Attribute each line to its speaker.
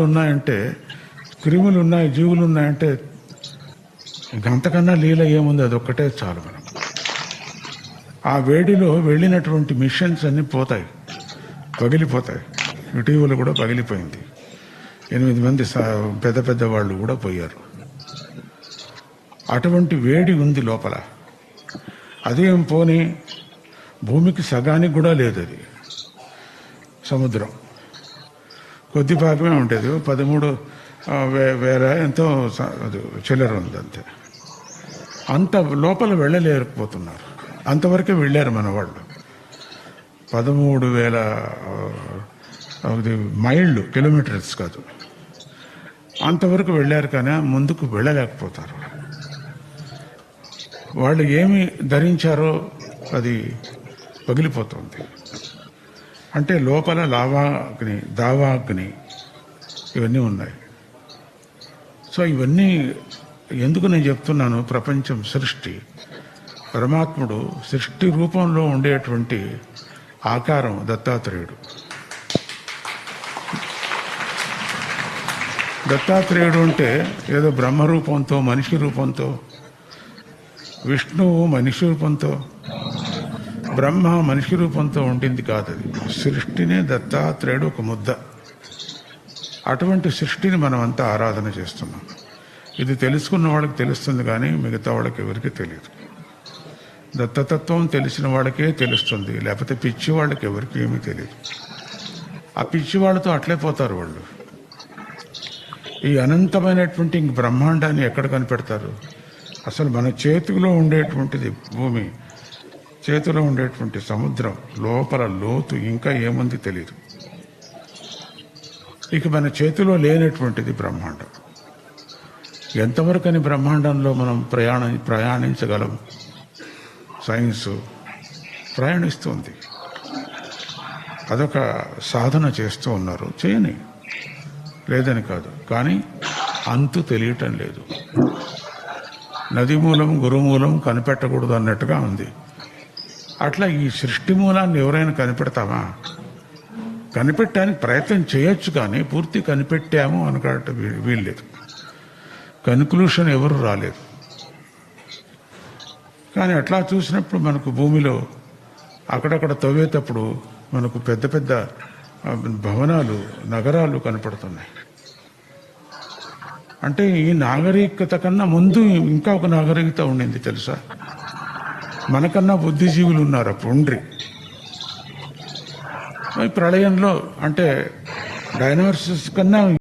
Speaker 1: ఉన్నాయంటే, క్రిములు ఉన్నాయి, జీవులు ఉన్నాయంటే అంతకన్నా లీల ఏముంది? అదొక్కటే చాలు మనం. ఆ వేడిలో వెళ్ళినటువంటి మిషన్స్ అన్నీ పోతాయి, పగిలిపోతాయి. ఇటీవల కూడా పగిలిపోయింది. 8 మంది పెద్ద పెద్ద వాళ్ళు కూడా పోయారు. అటువంటి వేడి ఉంది లోపల. అదేం పోని భూమికి సగానికి కూడా లేదు. అది సముద్రం కొద్ది భాగమే ఉంటుంది. 13,000 ఎంతో చిల్లర ఉంది అంతే. అంత లోపల వెళ్ళలేకపోతున్నారు. అంతవరకే వెళ్ళారు మన వాళ్ళు. 13,000 మైళ్ళు, కిలోమీటర్స్ కాదు, అంతవరకు వెళ్ళారు. కానీ ముందుకు వెళ్ళలేకపోతారు. వాళ్ళు ఏమి ధరించారో అది పగిలిపోతుంది. అంటే లోపల లావాగ్ని, దావాగ్ని ఇవన్నీ ఉన్నాయి. సో ఇవన్నీ ఎందుకు నేను చెప్తున్నాను? ప్రపంచం సృష్టి, పరమాత్ముడు సృష్టి రూపంలో ఉండేటువంటి ఆకారం దత్తాత్రేయుడు. దత్తాత్రేయుడు అంటే ఏదో బ్రహ్మరూపంతో, మనిషి రూపంతో, విష్ణువు మనిషి రూపంతో, బ్రహ్మ మనిషి రూపంతో ఉండింది కాదు. అది సృష్టినే దత్తాత్రేయుడు ఒక ముద్ద. అటువంటి సృష్టిని మనం అంతా ఆరాధన చేస్తున్నాం. ఇది తెలుసుకున్న వాళ్ళకి తెలుస్తుంది, కానీ మిగతా వాళ్ళకి ఎవరికి తెలియదు. దత్తతత్వం తెలిసిన వాళ్ళకే తెలుస్తుంది, లేకపోతే పిచ్చి వాళ్ళకి ఎవరికి ఏమీ తెలియదు. ఆ పిచ్చి వాళ్ళతో అట్లే పోతారు వాళ్ళు. ఈ అనంతమైనటువంటి బ్రహ్మాండాన్ని ఎక్కడ కనిపెడతారు? అసలు మన చేతిలో ఉండేటువంటిది భూమి, చేతిలో ఉండేటువంటి సముద్రం, లోపల లోతు ఇంకా ఏముంది తెలియదు. ఇక మన చేతిలో లేనటువంటిది బ్రహ్మాండం. ఎంతవరకని బ్రహ్మాండంలో మనం ప్రయాణించగలం? సైన్సు ప్రయాణిస్తుంది. అదొక సాధన చేస్తూ ఉన్నారు. చేయని లేదని కాదు, కానీ అంతు తెలియటం లేదు. నది మూలం గురుమూలం కనిపెట్టకూడదు అన్నట్టుగా ఉంది. అట్లా ఈ సృష్టి మూలాన్ని ఎవరైనా కనిపెడతామా? కనిపెట్టడానికి ప్రయత్నం చేయొచ్చు, కానీ పూర్తి కనిపెట్టాము అనుకోవటం వీల్లేదు. కన్క్లూషన్ ఎవరు రాలేదు. కానీ అట్లా చూసినప్పుడు మనకు భూమిలో అక్కడక్కడ తవ్వేటప్పుడు మనకు పెద్ద పెద్ద భవనాలు, నగరాలు కనపడుతున్నాయి. అంటే ఈ నాగరికత కన్నా ముందు ఇంకా ఒక నాగరికత ఉండింది తెలుసా? మనకన్నా బుద్ధిజీవులు ఉన్నారు అప్పుడు ఉండ్రి. ప్రళయంలో అంటే డైనోసార్స్ కన్నా